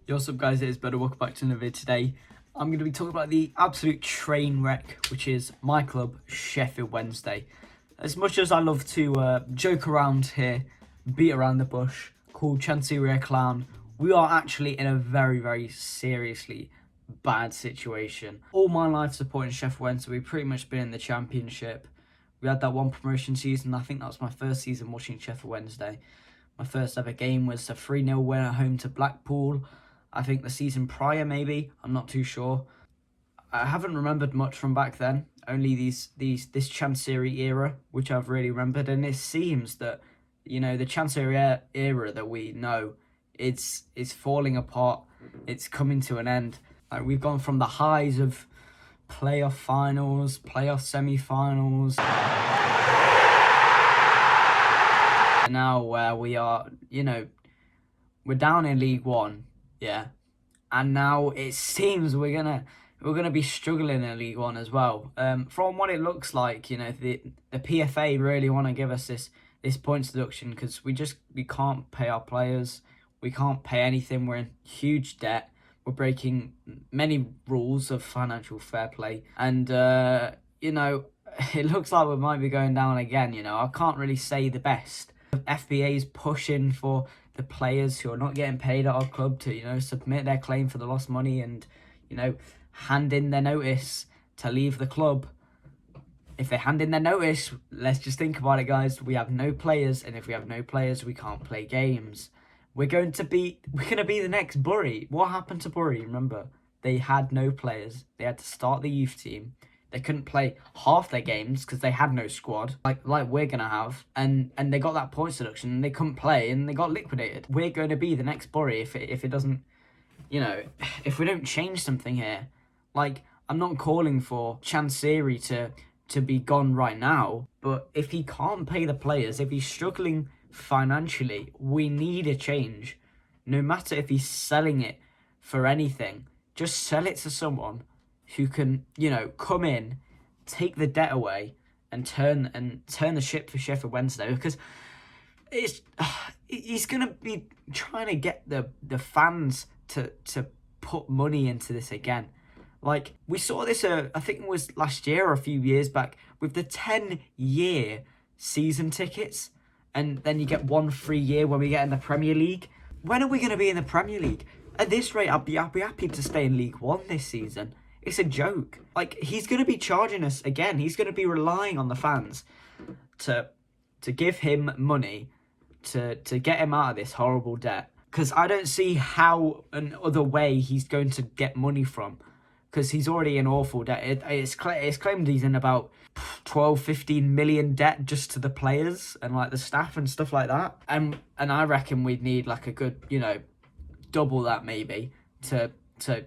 Yo, what's up guys, it is Better. Welcome back to another video. Today I'm going to be talking about the absolute train wreck, which is my club, Sheffield Wednesday. As much as I love to joke around here, beat around the bush, call Chansiri a clown, we are actually in a very seriously bad situation. All my life supporting Sheffield Wednesday, we've pretty much been in the Championship. We had that one promotion season. I think that was my first season watching Sheffield Wednesday. My first ever game was a 3-0 win at home to Blackpool. I think the season prior, maybe. I'm not too sure. I haven't remembered much from back then. Only this Chansiri era, which I've really remembered. And it seems that, you know, the Chansiri era that we know, it's falling apart. It's coming to an end. Like, we've gone from the highs of playoff finals, playoff semi-finals, and now where we are, you know, we're down in League One. Yeah, and now it seems we're gonna be struggling in League One as well. From what it looks like, you know, the PFA really want to give us this points deduction because we can't pay our players, we can't pay anything. We're in huge debt. We're breaking many rules of financial fair play, and you know, it looks like we might be going down again. You know, I can't really say the best. FBA is pushing for the players who are not getting paid at our club to, you know, submit their claim for the lost money and, you know, hand in their notice to leave the club. If they hand in their notice, let's just think about it, guys. We have no players, and if we have no players, we can't play games. We're gonna be the next Bury. What happened to Bury? Remember, they had no players. They had to start the youth team. They couldn't play half their games because they had no squad, like we're going to have. And they got that points deduction and they couldn't play and they got liquidated. We're going to be the next Bury if it doesn't, you know, if we don't change something here. Like, I'm not calling for Chansiri to be gone right now, but if he can't pay the players, if he's struggling financially, we need a change. No matter if he's selling it for anything, just sell it to someone who can, you know, come in, take the debt away, and turn the ship for Sheffield Wednesday, because he's gonna be trying to get the fans to put money into this again. Like, we saw this, I think it was last year or a few years back, with the 10-year season tickets, and then you get one free year when we get in the Premier League. When are we going to be in the Premier League? At this rate, I'll be happy to stay in League One this season. It's a joke. Like, he's going to be charging us again. He's going to be relying on the fans to give him money to get him out of this horrible debt. Because I don't see how another way he's going to get money from. Because he's already in awful debt. It's claimed he's in about 12-15 million debt just to the players and like the staff and stuff like that. And I reckon we'd need like a good, you know, double that maybe to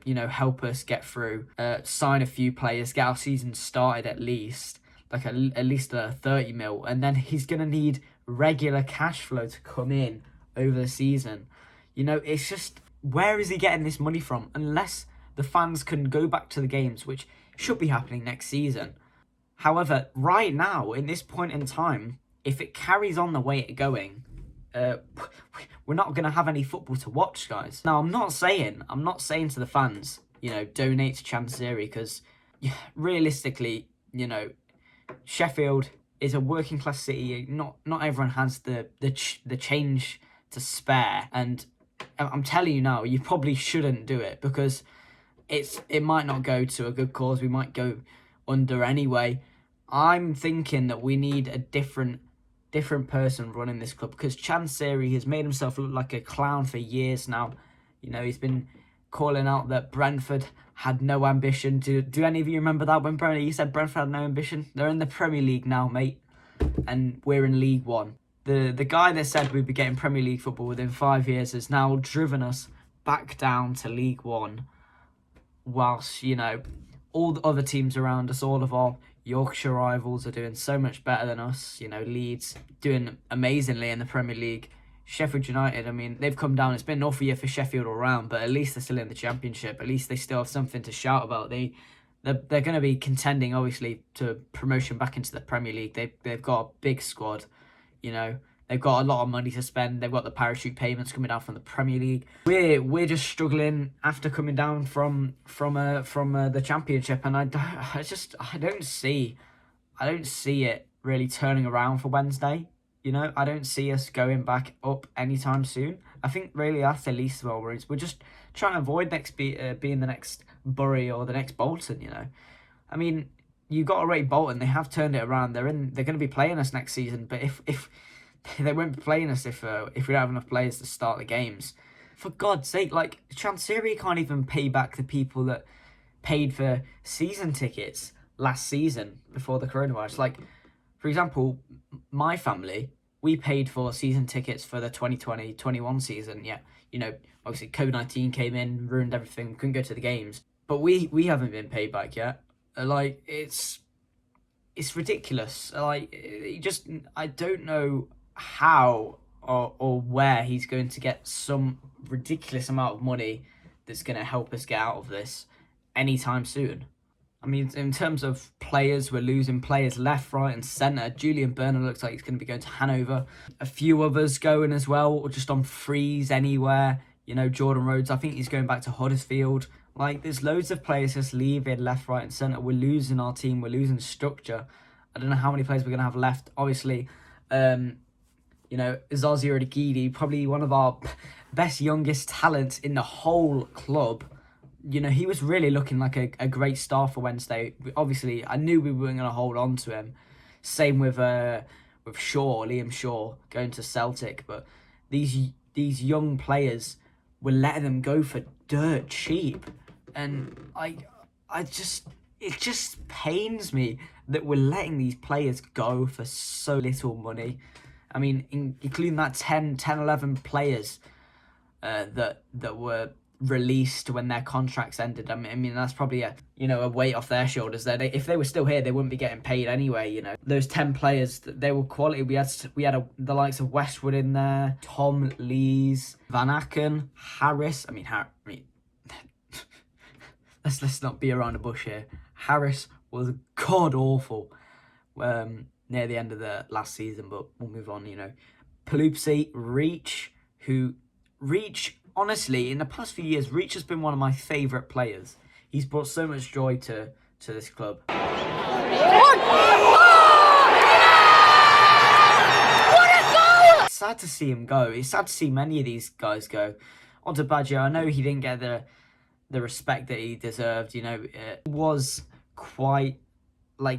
you know, help us get through, sign a few players, get our season started at least, like at least a 30 mil, and then he's going to need regular cash flow to come in over the season. You know, it's just, where is he getting this money from? Unless the fans can go back to the games, which should be happening next season. However, right now, in this point in time, if it carries on the way it's going, we're not going to have any football to watch, guys. Now, I'm not saying to the fans, you know, donate to Chansiri, because realistically, you know, Sheffield is a working class city. Not everyone has the change to spare, and I'm telling you now, you probably shouldn't do it, because it might not go to a good cause. We might go under anyway. I'm thinking that we need a different person running this club, because Chansiri has made himself look like a clown for years now. You know, he's been calling out that Brentford had no ambition. Do any of you remember that when he said Brentford had no ambition? They're in the Premier League now, mate, and we're in League One. The guy that said we'd be getting Premier League football within 5 years has now driven us back down to League One, whilst, you know, all the other teams around us, all of our Yorkshire rivals, are doing so much better than us. You know, Leeds doing amazingly in the Premier League. Sheffield United, I mean, they've come down. It's been an awful year for Sheffield all round, but at least they're still in the Championship. At least they still have something to shout about. They're going to be contending, obviously, to promotion back into the Premier League. They've got a big squad. You know, They've got a lot of money to spend. They've got the parachute payments coming down from the Premier League. We're just struggling after coming down from the Championship, and I don't see it really turning around for Wednesday. I don't see us going back up anytime soon. I think really that's the least of our worries. We're just trying to avoid being the next Bury or the next Bolton. I mean, you got to rate Bolton. They have turned it around. They're going to be playing us next season. But if they won't be playing us if we don't have enough players to start the games. For God's sake, like Chansiri can't even pay back the people that paid for season tickets last season before the coronavirus. Like, for example, my family, we paid for season tickets for the 2020-21 season. Yeah, obviously COVID-19 came in, ruined everything, couldn't go to the games. But we haven't been paid back yet. Like, it's ridiculous. Like, I don't know how or where he's going to get some ridiculous amount of money that's going to help us get out of this anytime soon. I mean, in terms of players, we're losing players left, right and centre. Julian Burner looks like he's going to be going to Hanover. A few others going as well, or just on freeze anywhere. Jordan Rhodes, I think he's going back to Huddersfield. Like, there's loads of players just leaving left, right and centre. We're losing our team. We're losing structure. I don't know how many players we're going to have left. Obviously, Zazi Odigidi, probably one of our best youngest talents in the whole club. He was really looking like a great star for Wednesday. Obviously, I knew we weren't going to hold on to him. Same with Liam Shaw going to Celtic. But these young players, we're letting them go for dirt cheap. And it just pains me that we're letting these players go for so little money. I mean, including that 11 players that were released when their contracts ended. I mean that's probably a weight off their shoulders. That if they were still here, they wouldn't be getting paid anyway. Those 10 players, they were quality. We had the likes of Westwood in there, Tom Lees, Van Aken, Harris. Let's not be around the bush here. Harris was god awful near the end of the last season, but we'll move on. Palupsi, Reach. Honestly, in the past few years, Reach has been one of my favourite players. He's brought so much joy to this club. It's sad to see him go. It's sad to see many of these guys go. Onto Baggio, I know he didn't get the respect that he deserved. It was quite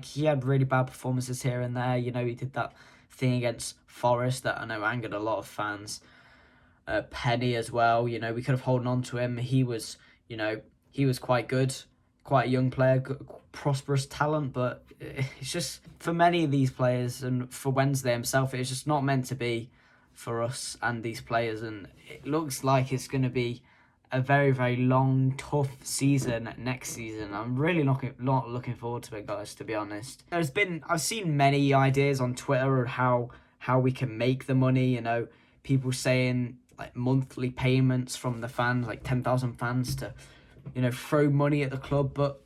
he had really bad performances here and there. He did that thing against Forest that I know angered a lot of fans. Penny as well, we could have held on to him. He was quite good, quite a young player, good, prosperous talent, but it's just, for many of these players and for Wednesday himself, it's just not meant to be for us and these players, and it looks like it's going to be a very, very long, tough season next season. I'm really not looking forward to it, guys, to be honest. I've seen many ideas on Twitter of how we can make the money, people saying monthly payments from the fans, 10,000 fans to, throw money at the club. But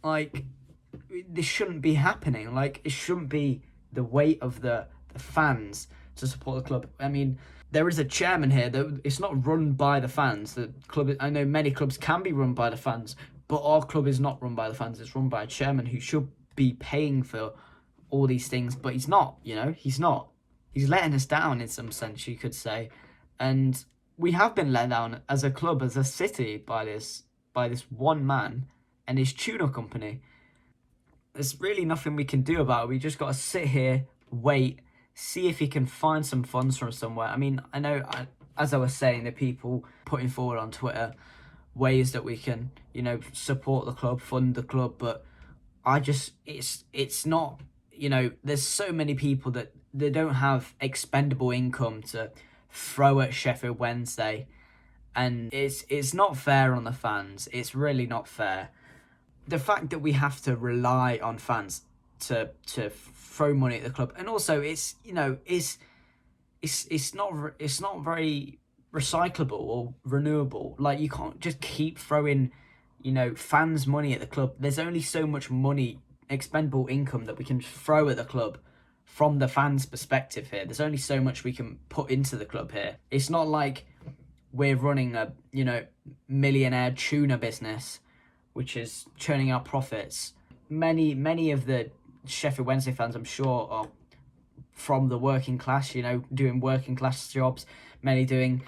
this shouldn't be happening. It shouldn't be the weight of the fans to support the club. I mean, there is a chairman here that it's not run by the fans. The club, I know many clubs can be run by the fans, but our club is not run by the fans. It's run by a chairman who should be paying for all these things, but he's not. He's not. He's letting us down in some sense, you could say. And we have been let down as a club, as a city, by this one man and his tuna company. There's really nothing we can do about it. We just got to sit here, wait, see if he can find some funds from somewhere. I mean, I know, as I was saying, the people putting forward on Twitter ways that we can, support the club, fund the club, but it's not, there's so many people that they don't have expendable income to throw at Sheffield Wednesday, and it's not fair on the fans. It's really not fair. The fact that we have to rely on fans to throw money at the club, and also it's not very recyclable or renewable. You can't just keep throwing fans money at the club. There's only so much money, expendable income, that we can throw at the club from the fans' perspective here. There's only so much we can put into the club here. It's not like we're running a, millionaire tuna business, which is churning out profits. Many of the Sheffield Wednesday fans, I'm sure, are from the working class, doing working class jobs, many doing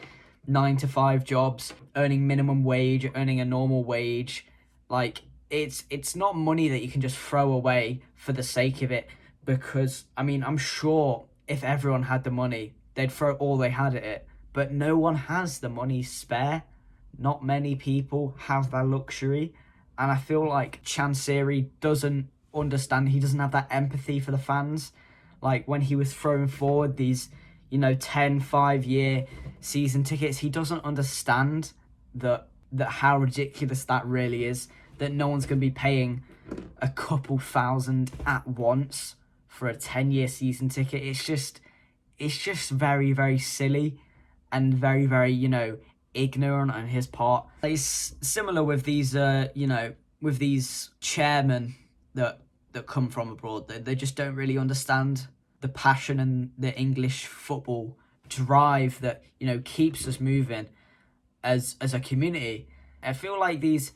9-to-5 jobs, earning minimum wage, earning a normal wage. Like, it's not money that you can just throw away for the sake of it, because, I'm sure if everyone had the money, they'd throw all they had at it, but no one has the money spare. Not many people have that luxury, and I feel like Chansiri doesn't understand. He doesn't have that empathy for the fans. Like, when he was throwing forward these 10 5-year season tickets, he doesn't understand that how ridiculous that really is, that no one's going to be paying a couple thousand at once for a 10-year season ticket. It's just very, very silly and very, very ignorant on his part. It's similar with these with these chairmen that come from abroad. They just don't really understand the passion and the English football drive that keeps us moving as a community. I feel like these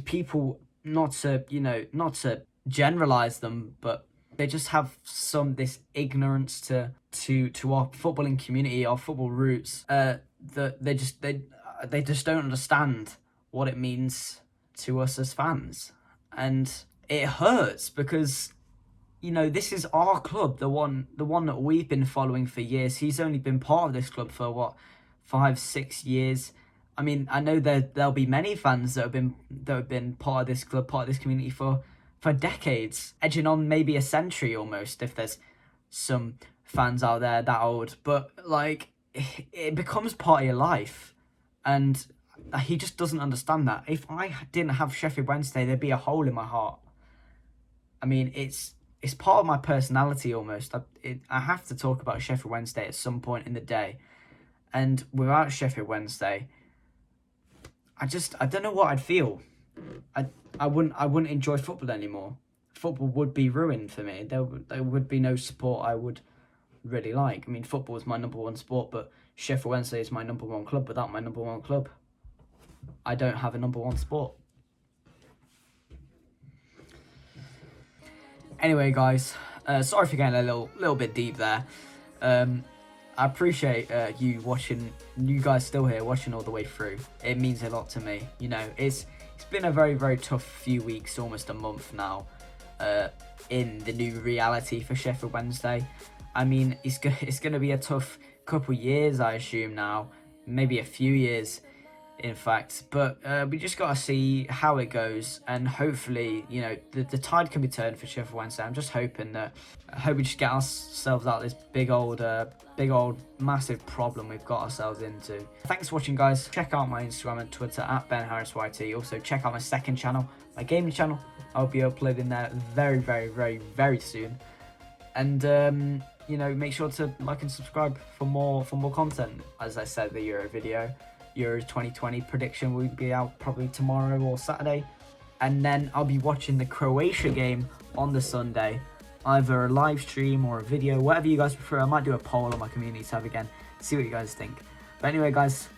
people, not to generalize them, but they just have this ignorance to our footballing community, our football roots, that they just don't understand what it means to us as fans. And it hurts because this is our club, the one that we've been following for years. He's only been part of this club for 5-6 years. I know there'll be many fans that have been part of this club, part of this community for decades, edging on maybe a century almost, if there's some fans out there that old. But it becomes part of your life, and he just doesn't understand that. If I didn't have Sheffield Wednesday, there'd be a hole in my heart. It's part of my personality almost. I have to talk about Sheffield Wednesday at some point in the day, and without Sheffield Wednesday, I don't know what I'd feel. I wouldn't enjoy football anymore. Football would be ruined for me. There would be no sport I would really like. Football is my number one sport, but Sheffield Wednesday is my number one club. Without my number one club, I don't have a number one sport. Anyway, guys, sorry for getting a little bit deep there. I appreciate you guys still here watching all the way through. It means a lot to me. It's been a very, very tough few weeks, almost a month now, in the new reality for Sheffield Wednesday. It's going to be a tough couple years, I assume now, maybe a few years, in fact. But we just got to see how it goes, and hopefully, the tide can be turned for Sheffield Wednesday. I'm just hoping that we just get ourselves out of this big old massive problem we've got ourselves into. Thanks for watching, guys. Check out my Instagram and Twitter at BenHarrisYT. Also check out my second channel, my gaming channel. I'll be uploading there very, very, very, very soon. And make sure to like and subscribe for more content. As I said, the Euro 2020 prediction will be out probably tomorrow or Saturday, and then I'll be watching the Croatia game on the Sunday, either a live stream or a video, whatever you guys prefer. I might do a poll on my community tab again, see what you guys think. But anyway, guys,